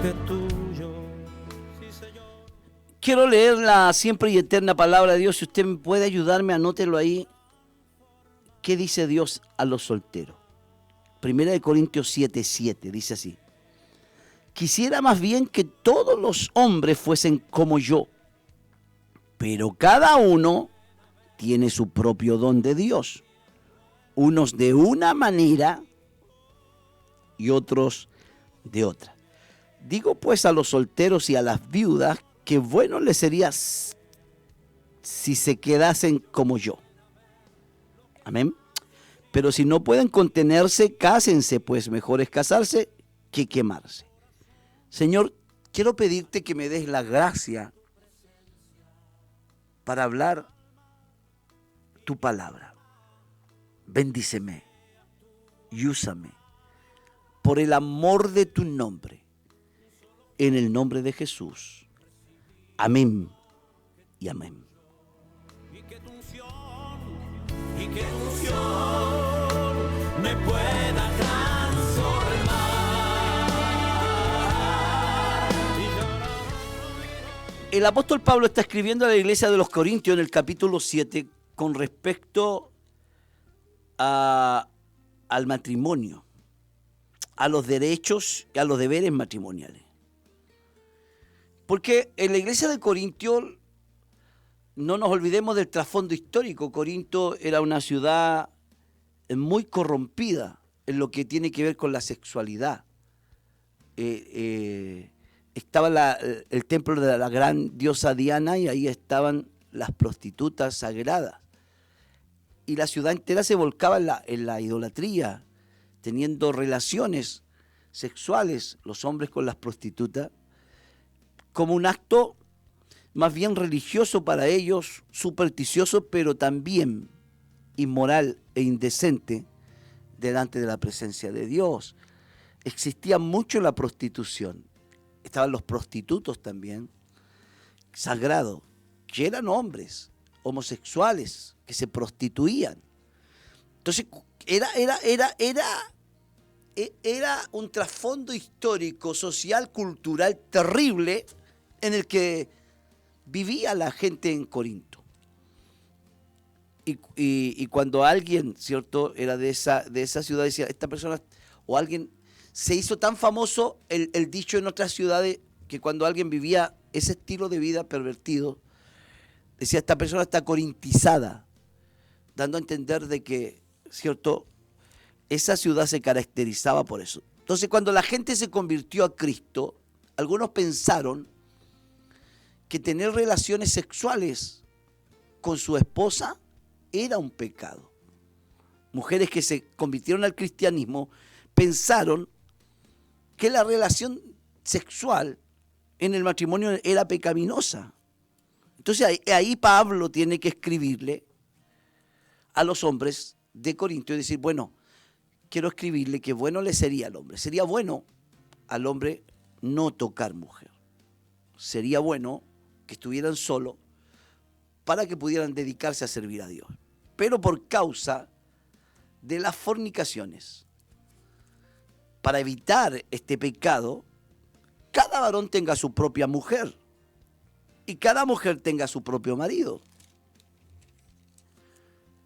que tuyo. Quiero leer la siempre y eterna palabra de Dios. Si usted puede ayudarme, anótelo ahí. ¿Qué dice Dios a los solteros? 1 Corintios 7:7 dice así: quisiera más bien que todos los hombres fuesen como yo, pero cada uno tiene su propio don de Dios, unos de una manera y otros de otra. Digo pues a los solteros y a las viudas que bueno les sería si se quedasen como yo. Amén. Pero si no pueden contenerse, cásense, pues mejor es casarse que quemarse. Señor, quiero pedirte que me des la gracia para hablar tu palabra. Bendíceme y úsame por el amor de tu nombre, en el nombre de Jesús. Amén y amén. Y que tu unción me pueda transformar. El apóstol Pablo está escribiendo a la iglesia de los Corintios en el capítulo 7 con respecto al matrimonio, a los derechos y a los deberes matrimoniales. Porque en la iglesia de Corintios, no nos olvidemos del trasfondo histórico. Corinto era una ciudad muy corrompida en lo que tiene que ver con la sexualidad. Estaba el templo de la gran diosa Diana y ahí estaban las prostitutas sagradas. Y la ciudad entera se volcaba en la idolatría, teniendo relaciones sexuales los hombres con las prostitutas, como un acto más bien religioso para ellos, supersticioso, pero también inmoral e indecente delante de la presencia de Dios. Existía mucho la prostitución. Estaban los prostitutos también, sagrados, que eran hombres homosexuales que se prostituían. Entonces, era un trasfondo histórico, social, cultural terrible en el que vivía la gente en Corinto. Y cuando alguien, ¿cierto?, era de esa ciudad, decía, esta persona, o alguien, se hizo tan famoso el dicho en otras ciudades, que cuando alguien vivía ese estilo de vida pervertido, decía, esta persona está corintizada, dando a entender de que, ¿cierto?, esa ciudad se caracterizaba por eso. Entonces, cuando la gente se convirtió a Cristo, algunos pensaron que tener relaciones sexuales con su esposa era un pecado. Mujeres que se convirtieron al cristianismo pensaron que la relación sexual en el matrimonio era pecaminosa. Entonces ahí Pablo tiene que escribirle a los hombres de Corinto y decir, bueno, quiero escribirle que bueno le sería al hombre. Sería bueno al hombre no tocar mujer. Sería bueno que estuvieran solos para que pudieran dedicarse a servir a Dios. Pero por causa de las fornicaciones, para evitar este pecado, cada varón tenga su propia mujer y cada mujer tenga su propio marido.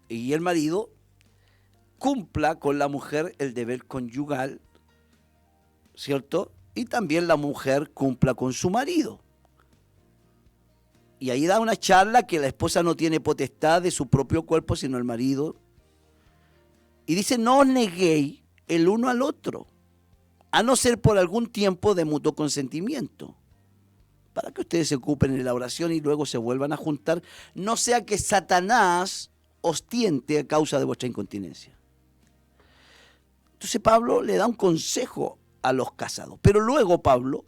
Y el marido cumpla con la mujer el deber conyugal, ¿cierto? Y también la mujer cumpla con su marido. Y ahí da una charla que la esposa no tiene potestad de su propio cuerpo, sino el marido. Y dice, no os neguéis el uno al otro, a no ser por algún tiempo de mutuo consentimiento, para que ustedes se ocupen en la oración y luego se vuelvan a juntar, no sea que Satanás os tiente a causa de vuestra incontinencia. Entonces Pablo le da un consejo a los casados, pero luego Pablo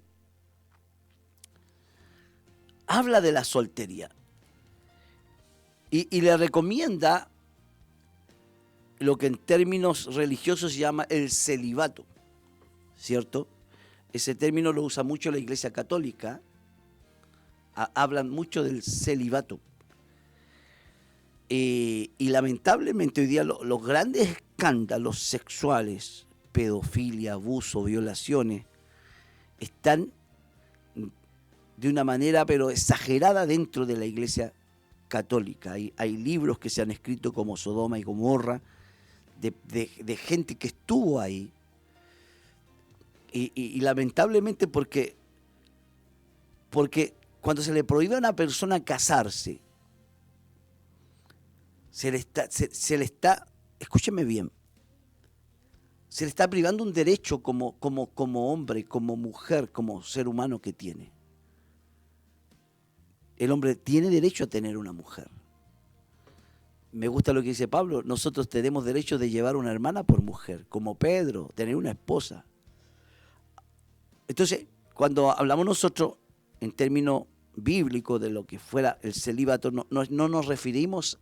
habla de la soltería y le recomienda lo que en términos religiosos se llama el celibato, ¿cierto? Ese término lo usa mucho la Iglesia Católica, hablan mucho del celibato. Y lamentablemente hoy día los grandes escándalos sexuales, pedofilia, abuso, violaciones, están de una manera pero exagerada dentro de la Iglesia católica. Hay libros que se han escrito como Sodoma y Gomorra, de gente que estuvo ahí. Y lamentablemente porque cuando se le prohíbe a una persona casarse, se le está, escúcheme bien, se le está privando un derecho como hombre, como mujer, como ser humano que tiene. El hombre tiene derecho a tener una mujer. Me gusta lo que dice Pablo, nosotros tenemos derecho de llevar una hermana por mujer, como Pedro, tener una esposa. Entonces, cuando hablamos nosotros en términos bíblicos de lo que fuera el celibato, no nos referimos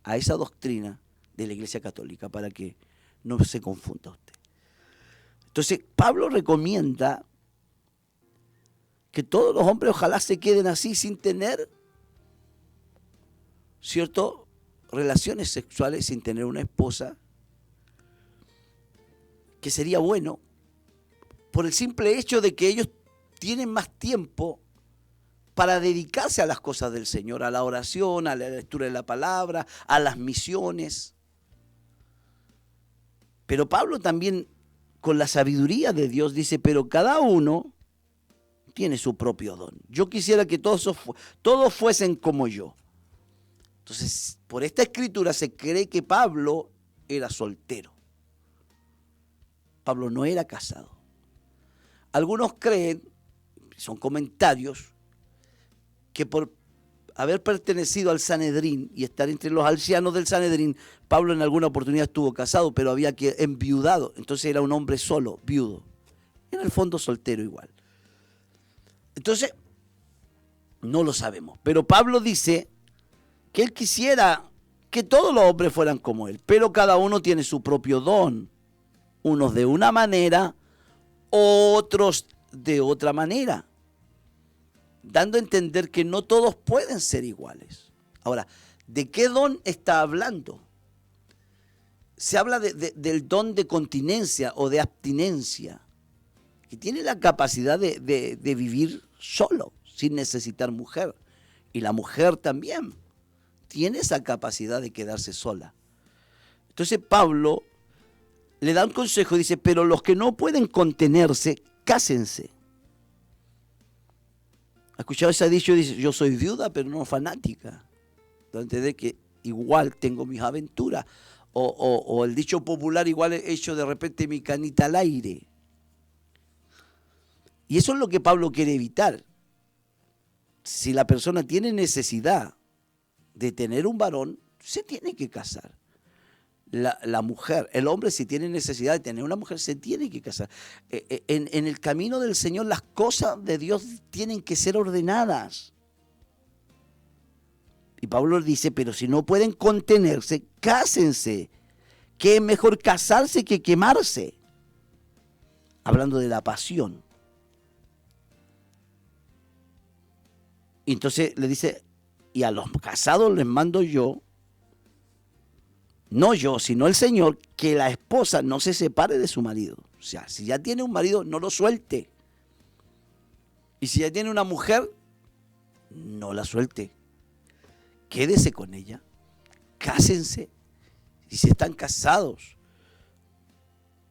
a esa doctrina de la Iglesia Católica, para que no se confunda usted. Entonces, Pablo recomienda que todos los hombres ojalá se queden así sin tener, ¿cierto?, relaciones sexuales, sin tener una esposa, que sería bueno por el simple hecho de que ellos tienen más tiempo para dedicarse a las cosas del Señor, a la oración, a la lectura de la palabra, a las misiones. Pero Pablo también, con la sabiduría de Dios, dice, pero cada uno tiene su propio don. Yo quisiera que todos fuesen como yo. Entonces, por esta escritura se cree que Pablo era soltero. Pablo no era casado. Algunos creen, son comentarios, que por haber pertenecido al Sanedrín y estar entre los ancianos del Sanedrín, Pablo en alguna oportunidad estuvo casado, pero había que enviudado. Entonces era un hombre solo, viudo. En el fondo soltero igual. Entonces, no lo sabemos. Pero Pablo dice que él quisiera que todos los hombres fueran como él, pero cada uno tiene su propio don. Unos de una manera, otros de otra manera, dando a entender que no todos pueden ser iguales. Ahora, ¿de qué don está hablando? Se habla del don de continencia o de abstinencia, que tiene la capacidad de vivir solo, sin necesitar mujer. Y la mujer también tiene esa capacidad de quedarse sola. Entonces Pablo le da un consejo, dice, pero los que no pueden contenerse, cásense. ¿Ha escuchado ese dicho? Dice, yo soy viuda, pero no fanática. Donde de que igual tengo mis aventuras. O el dicho popular, igual he hecho de repente mi canita al aire. Y eso es lo que Pablo quiere evitar. Si la persona tiene necesidad de tener un varón, se tiene que casar. La mujer, el hombre, si tiene necesidad de tener una mujer, se tiene que casar. En el camino del Señor, las cosas de Dios tienen que ser ordenadas. Y Pablo dice, pero si no pueden contenerse, cásense. Que es mejor casarse que quemarse. Hablando de la pasión. Y entonces le dice, y a los casados les mando yo, no yo, sino el Señor, que la esposa no se separe de su marido. O sea, si ya tiene un marido, no lo suelte. Y si ya tiene una mujer, no la suelte. Quédese con ella, cásense. Y si están casados,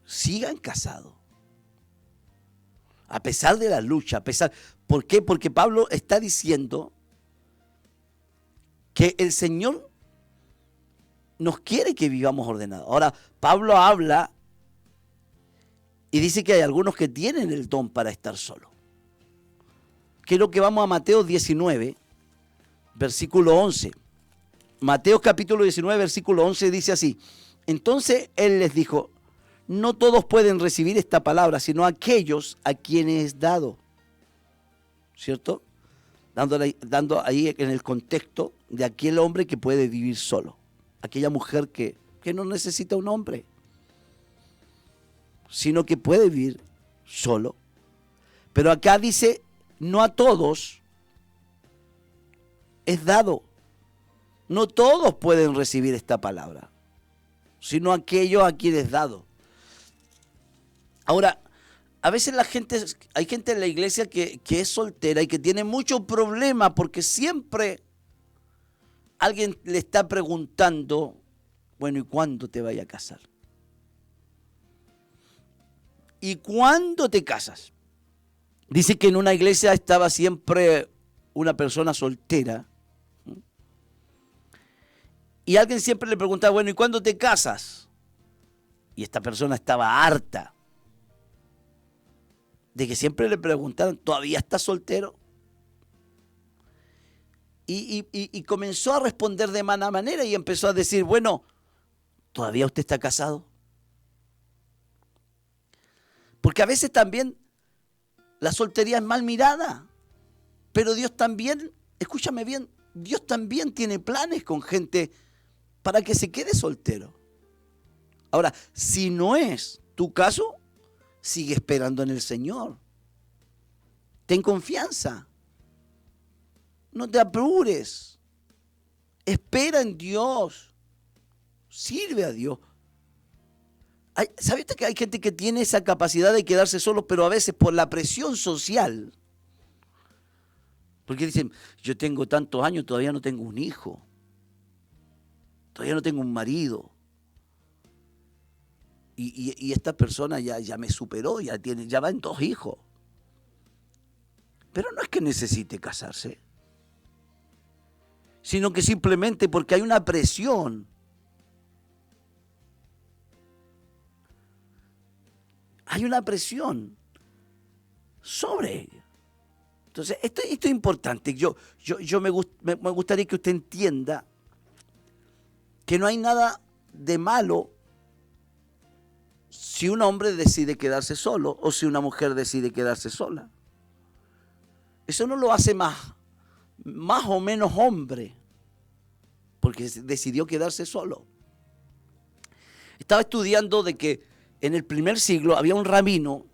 sigan casados. A pesar de la lucha, ¿por qué? Porque Pablo está diciendo que el Señor nos quiere que vivamos ordenados. Ahora, Pablo habla y dice que hay algunos que tienen el don para estar solos. Quiero que vamos a Mateo 19, versículo 11. Mateo capítulo 19, versículo 11 dice así. Entonces él les dijo, no todos pueden recibir esta palabra, sino aquellos a quienes es dado. ¿Cierto? Dando ahí en el contexto de aquel hombre que puede vivir solo. Aquella mujer que no necesita un hombre, sino que puede vivir solo. Pero acá dice, no a todos es dado. No todos pueden recibir esta palabra, sino aquellos a quienes es dado. Ahora, a veces hay gente en la iglesia que es soltera y que tiene mucho problema porque siempre alguien le está preguntando, bueno, ¿y cuándo te vayas a casar? ¿Y cuándo te casas? Dice que en una iglesia estaba siempre una persona soltera y alguien siempre le preguntaba, bueno, ¿y cuándo te casas? Y esta persona estaba harta de que siempre le preguntaran, ¿todavía estás soltero? Y comenzó a responder de mala manera y empezó a decir, bueno, ¿todavía usted está casado? Porque a veces también la soltería es mal mirada, pero Dios también, escúchame bien, Dios también tiene planes con gente para que se quede soltero. Ahora, si no es tu caso, sigue esperando en el Señor. Ten confianza. No te apures. Espera en Dios. Sirve a Dios. ¿Sabe usted que hay gente que tiene esa capacidad de quedarse solo, pero a veces por la presión social? Porque dicen, yo tengo tantos años, todavía no tengo un hijo. Todavía no tengo un marido. Y esta persona ya me superó, ya va en 2 hijos. Pero no es que necesite casarse, sino que simplemente porque hay una presión. Hay una presión sobre ella. Entonces, esto es importante. Me gustaría que usted entienda que no hay nada de malo si un hombre decide quedarse solo o si una mujer decide quedarse sola. Eso no lo hace más o menos hombre, porque decidió quedarse solo. Estaba estudiando de que en el primer siglo había un rabino,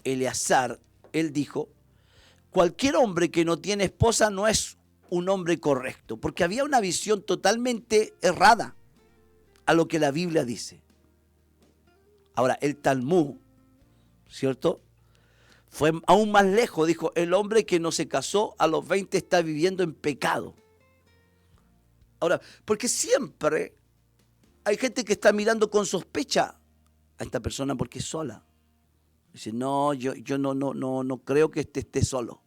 Eleazar, él dijo, cualquier hombre que no tiene esposa no es un hombre correcto, porque había una visión totalmente errada a lo que la Biblia dice. Ahora, el Talmud, ¿cierto?, fue aún más lejos, dijo, el hombre que no se casó a los 20 está viviendo en pecado. Ahora, porque siempre hay gente que está mirando con sospecha a esta persona porque es sola. Dice, no, yo no creo que esté solo.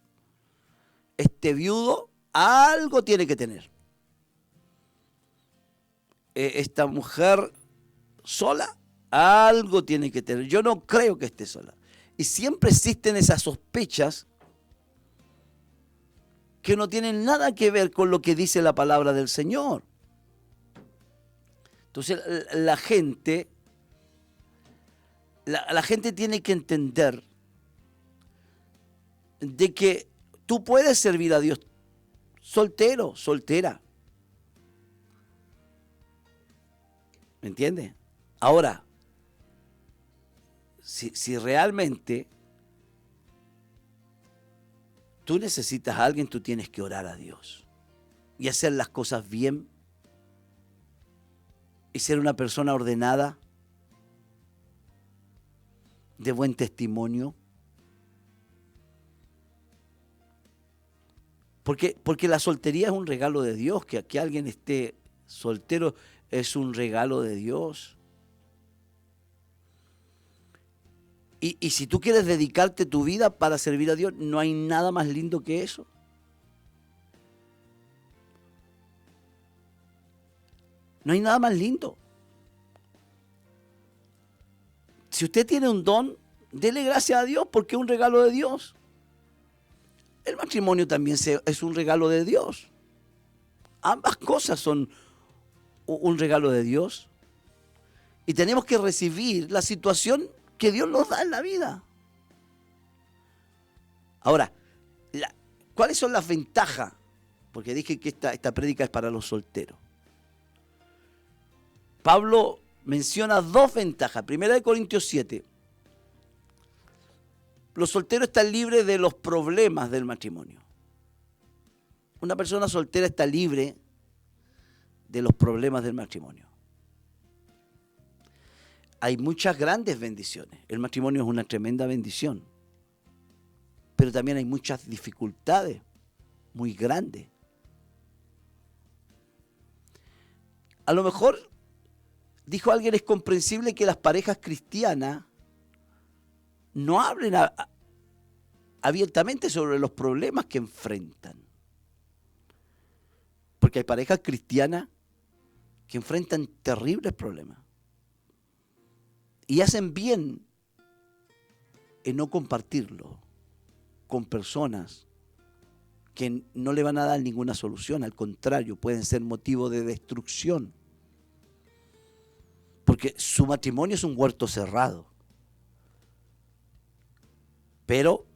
Este viudo algo tiene que tener. Esta mujer sola algo tiene que tener. Yo no creo que esté sola. Y siempre existen esas sospechas que no tienen nada que ver con lo que dice la palabra del Señor. Entonces la gente tiene que entender de que tú puedes servir a Dios soltero, soltera. ¿Me entiendes? Ahora, si realmente tú necesitas a alguien, tú tienes que orar a Dios y hacer las cosas bien y ser una persona ordenada, de buen testimonio. Porque la soltería es un regalo de Dios, que alguien esté soltero es un regalo de Dios. Y si tú quieres dedicarte tu vida para servir a Dios, no hay nada más lindo que eso. No hay nada más lindo. Si usted tiene un don, dele gracias a Dios porque es un regalo de Dios. El matrimonio también es un regalo de Dios. Ambas cosas son un regalo de Dios. Y tenemos que recibir la situación que Dios nos da en la vida. Ahora, ¿cuáles son las ventajas? Porque dije que esta prédica es para los solteros. Pablo menciona 2 ventajas. 1 Corintios 7. Los solteros están libres de los problemas del matrimonio. Una persona soltera está libre de los problemas del matrimonio. Hay muchas grandes bendiciones. El matrimonio es una tremenda bendición. pero también hay muchas dificultades muy grandes. A lo mejor, dijo alguien, es comprensible que las parejas cristianas no hablen abiertamente sobre los problemas que enfrentan. Porque hay parejas cristianas que enfrentan terribles problemas. Y hacen bien en no compartirlo con personas que no le van a dar ninguna solución. Al contrario, pueden ser motivo de destrucción. Porque su matrimonio es un huerto cerrado. Pero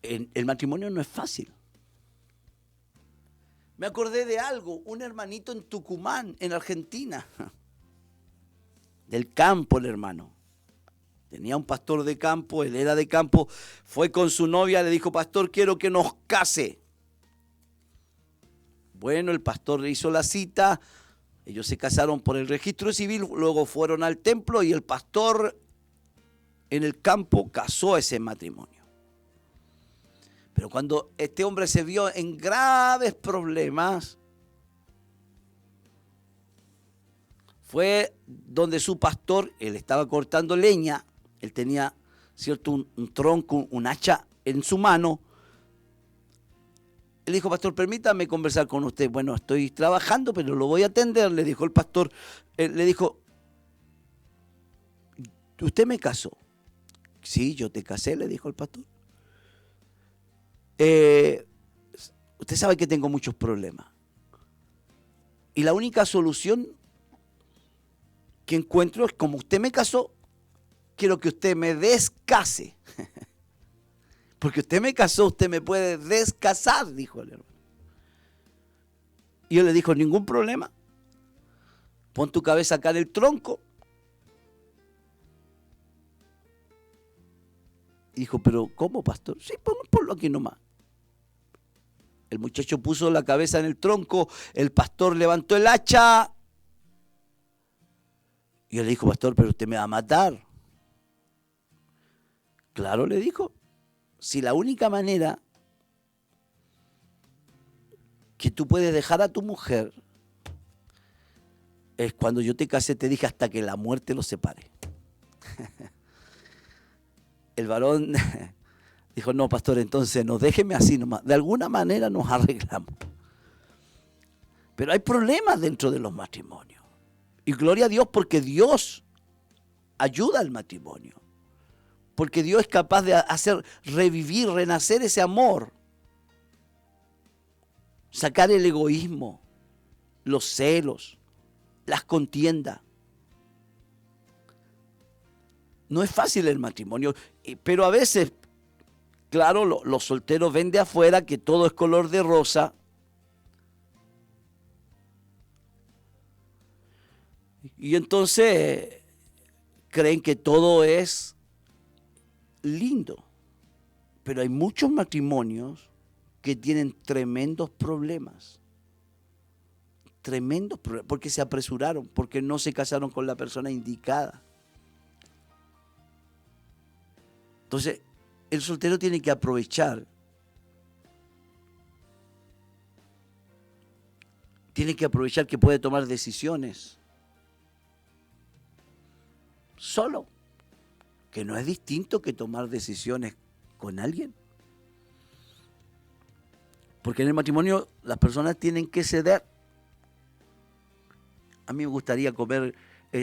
el matrimonio no es fácil. Me acordé de algo, un hermanito en Tucumán, en Argentina, del campo el hermano. Tenía un pastor de campo, él era de campo, fue con su novia, le dijo, pastor, quiero que nos case. Bueno, el pastor le hizo la cita, ellos se casaron por el registro civil, luego fueron al templo y el pastor en el campo casó ese matrimonio. Pero cuando este hombre se vio en graves problemas, fue donde su pastor, él estaba cortando leña, él tenía, ¿cierto?, un tronco, un hacha en su mano. Él dijo, pastor, permítame conversar con usted. Bueno, estoy trabajando, pero lo voy a atender, le dijo el pastor. Le dijo, ¿usted me casó? Sí, yo te casé, le dijo el pastor. Usted sabe que tengo muchos problemas. Y la única solución que encuentro es, como usted me casó, quiero que usted me descase. Porque usted me casó, usted me puede descasar, dijo el hermano. Y yo le dijo, ningún problema. Pon tu cabeza acá en el tronco. Dijo, pero ¿cómo, pastor? Sí, ponlo aquí nomás. El muchacho puso la cabeza en el tronco, el pastor levantó el hacha. Y él le dijo, pastor, pero usted me va a matar. Claro, le dijo, si la única manera que tú puedes dejar a tu mujer es cuando yo te casé, te dije, hasta que la muerte los separe. El varón dijo, no, pastor, entonces no, déjeme así nomás. De alguna manera nos arreglamos. Pero hay problemas dentro de los matrimonios. Y gloria a Dios porque Dios ayuda al matrimonio. Porque Dios es capaz de hacer revivir, renacer ese amor. Sacar el egoísmo, los celos, las contiendas. No es fácil el matrimonio, pero a veces, claro, los solteros ven de afuera que todo es color de rosa. Y entonces creen que todo es lindo. Pero hay muchos matrimonios que tienen tremendos problemas. Tremendos problemas, porque se apresuraron, porque no se casaron con la persona indicada. Entonces, el soltero tiene que aprovechar. Tiene que aprovechar que puede tomar decisiones solo, que no es distinto que tomar decisiones con alguien. Porque en el matrimonio las personas tienen que ceder. A mí me gustaría comer,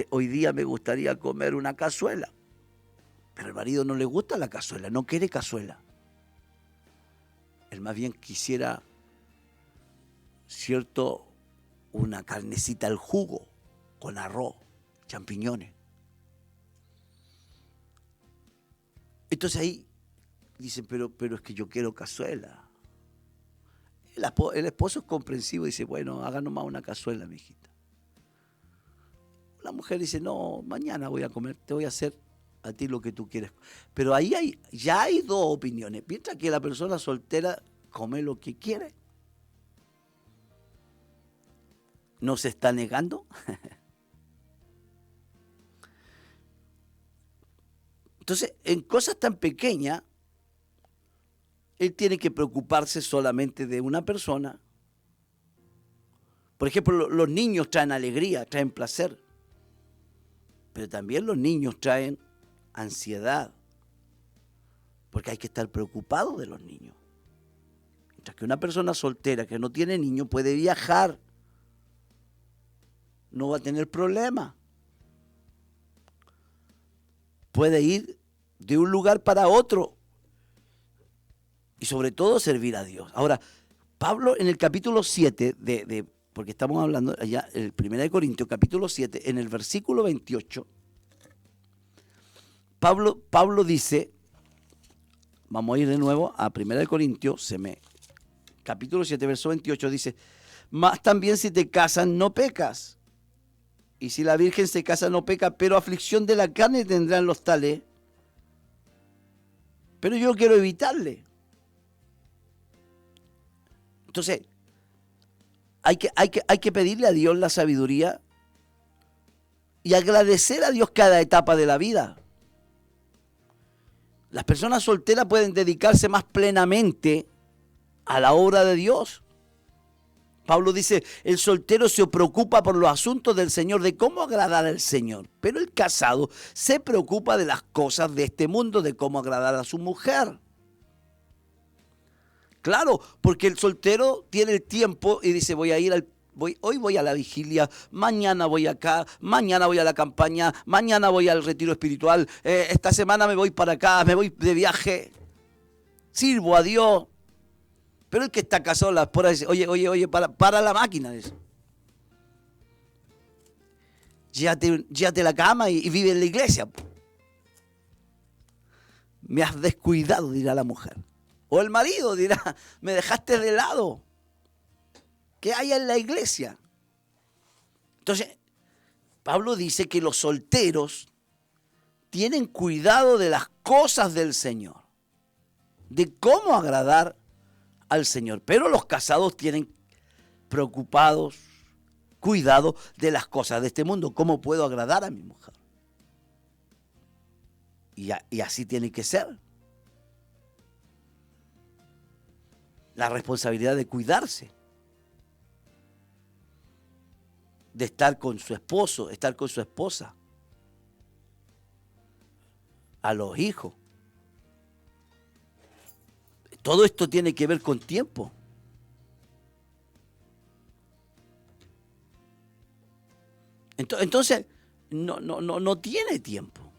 hoy día me gustaría comer una cazuela. Pero al marido no le gusta la cazuela, no quiere cazuela. Él más bien quisiera, ¿cierto?, una carnecita al jugo, con arroz, champiñones. Entonces ahí dicen, pero es que yo quiero cazuela. El esposo es comprensivo y dice, bueno, haga nomás una cazuela, mijita. La mujer dice, no, mañana voy a comer, te voy a hacer a ti lo que tú quieres. Pero ahí ya hay dos opiniones. Mientras que la persona soltera come lo que quiere. ¿No se está negando? Entonces, en cosas tan pequeñas, él tiene que preocuparse solamente de una persona. Por ejemplo, los niños traen alegría, traen placer, pero también los niños traen ansiedad, porque hay que estar preocupado de los niños. Mientras que una persona soltera que no tiene niños puede viajar, no va a tener problema. Puede ir de un lugar para otro y sobre todo servir a Dios. Ahora, Pablo en el capítulo 7 porque estamos hablando allá, el 1 Corintios, capítulo 7, en el versículo 28, Pablo dice, vamos a ir de nuevo a 1 Corintios, capítulo 7, verso 28, dice, más también si te casas no pecas, y si la virgen se casa no peca, pero aflicción de la carne tendrán los tales, pero yo quiero evitarle. Entonces, hay que pedirle a Dios la sabiduría y agradecer a Dios cada etapa de la vida. Las personas solteras pueden dedicarse más plenamente a la obra de Dios. Pablo dice, el soltero se preocupa por los asuntos del Señor, de cómo agradar al Señor. Pero el casado se preocupa de las cosas de este mundo, de cómo agradar a su mujer. Claro, porque el soltero tiene el tiempo y dice, hoy voy a la vigilia, mañana voy acá, mañana voy a la campaña, mañana voy al retiro espiritual, esta semana me voy para acá, me voy de viaje, sirvo a Dios. Pero el que está casado, la esposa dice, oye, para la máquina. Llévate la cama y vive en la iglesia. Me has descuidado, dirá la mujer. O el marido dirá, me dejaste de lado. ¿Qué hay en la iglesia? Entonces, Pablo dice que los solteros tienen cuidado de las cosas del Señor, de cómo agradar al Señor. Pero los casados tienen preocupados, cuidado de las cosas de este mundo. ¿Cómo puedo agradar a mi mujer? Y así tiene que ser. La responsabilidad de cuidarse, de estar con su esposo, estar con su esposa, a los hijos. Todo esto tiene que ver con tiempo. Entonces, no tiene tiempo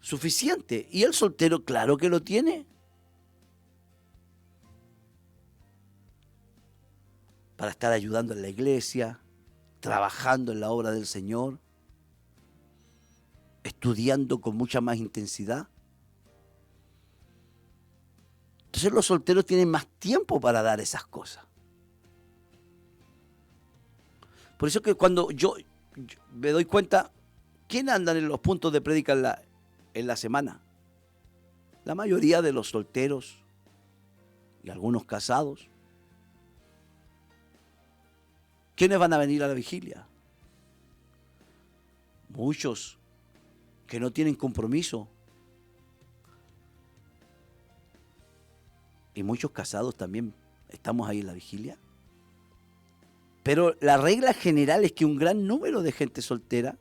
suficiente. Y el soltero, claro que lo tiene. Para estar ayudando en la iglesia, trabajando en la obra del Señor, estudiando con mucha más intensidad. Entonces los solteros tienen más tiempo para dar esas cosas. Por eso que cuando yo me doy cuenta, ¿quién andan en los puntos de prédica en la semana? La mayoría de los solteros y algunos casados. ¿Quiénes van a venir a la vigilia? Muchos que no tienen compromiso. Y muchos casados también estamos ahí en la vigilia. Pero la regla general es que un gran número de gente soltera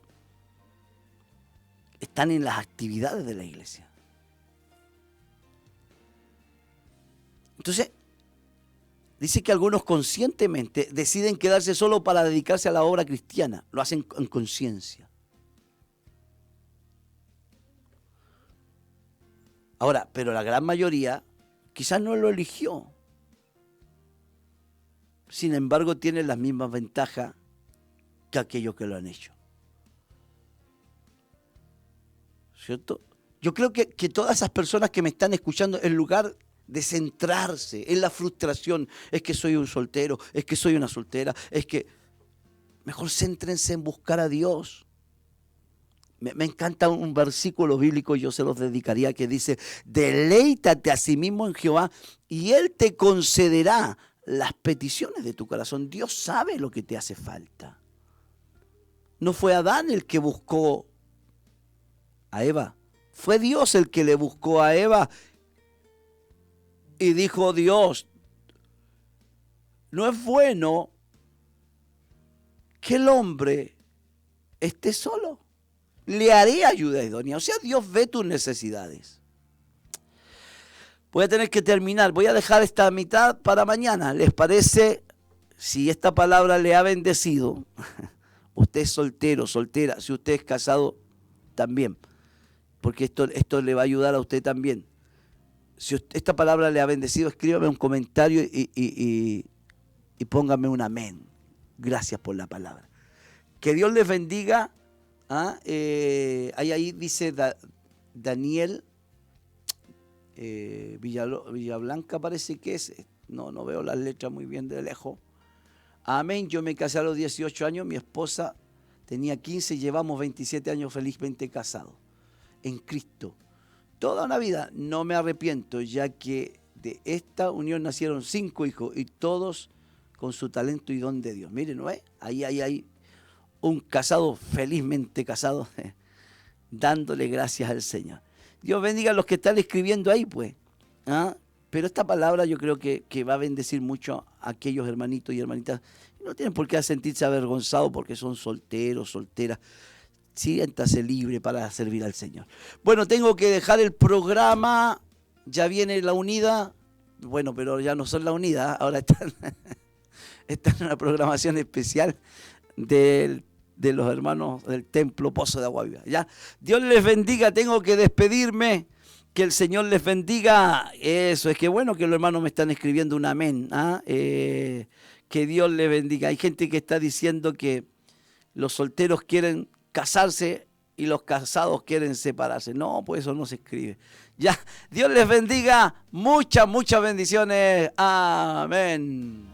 están en las actividades de la iglesia. Entonces, dice que algunos conscientemente deciden quedarse solo para dedicarse a la obra cristiana. Lo hacen en conciencia. Ahora, pero la gran mayoría quizás no lo eligió. Sin embargo, tienen las mismas ventajas que aquellos que lo han hecho. ¿Cierto? Yo creo que todas esas personas que me están escuchando, en lugar de centrarse en la frustración, es que soy un soltero, es que soy una soltera, es que mejor céntrense en buscar a Dios. Me encanta un versículo bíblico, yo se los dedicaría, que dice, deleítate a sí mismo en Jehová y Él te concederá las peticiones de tu corazón. Dios sabe lo que te hace falta. No fue Adán el que buscó a Eva, Fue Dios el que le buscó a Eva y dijo Dios, no es bueno que el hombre esté solo. Le haré ayuda idónea. O sea, Dios ve tus necesidades. Voy a tener que terminar. Voy a dejar esta mitad para mañana. ¿Les parece? Si esta palabra le ha bendecido, usted es soltero, soltera. Si usted es casado, también. Porque esto le va a ayudar a usted también. Si esta palabra le ha bendecido, escríbame un comentario y póngame un amén. Gracias por la palabra. Que Dios les bendiga. Ahí dice Daniel Villablanca, parece que es. No veo las letras muy bien de lejos. Amén. Yo me casé a los 18 años. Mi esposa tenía 15. Llevamos 27 años felizmente casados en Cristo. Toda una vida. No me arrepiento, ya que de esta unión nacieron 5 hijos y todos con su talento y don de Dios. Miren, ¿no es? Ahí hay un casado, felizmente casado, dándole gracias al Señor. Dios bendiga a los que están escribiendo ahí, pues. Pero esta palabra yo creo que va a bendecir mucho a aquellos hermanitos y hermanitas. No tienen por qué sentirse avergonzados porque son solteros, solteras. Siéntase libre para servir al Señor. Bueno, tengo que dejar el programa. Ya viene la unida. Bueno, pero ya no son la unida. Ahora están en una programación especial de los hermanos del Templo Pozo de Agua Viva. ¿Ya? Dios les bendiga. Tengo que despedirme. Que el Señor les bendiga. Eso, es que bueno que los hermanos me están escribiendo un amén. Que Dios les bendiga. Hay gente que está diciendo que los solteros quieren casarse y los casados quieren separarse. No, pues eso no se escribe. Ya, Dios les bendiga. Muchas bendiciones. Amén.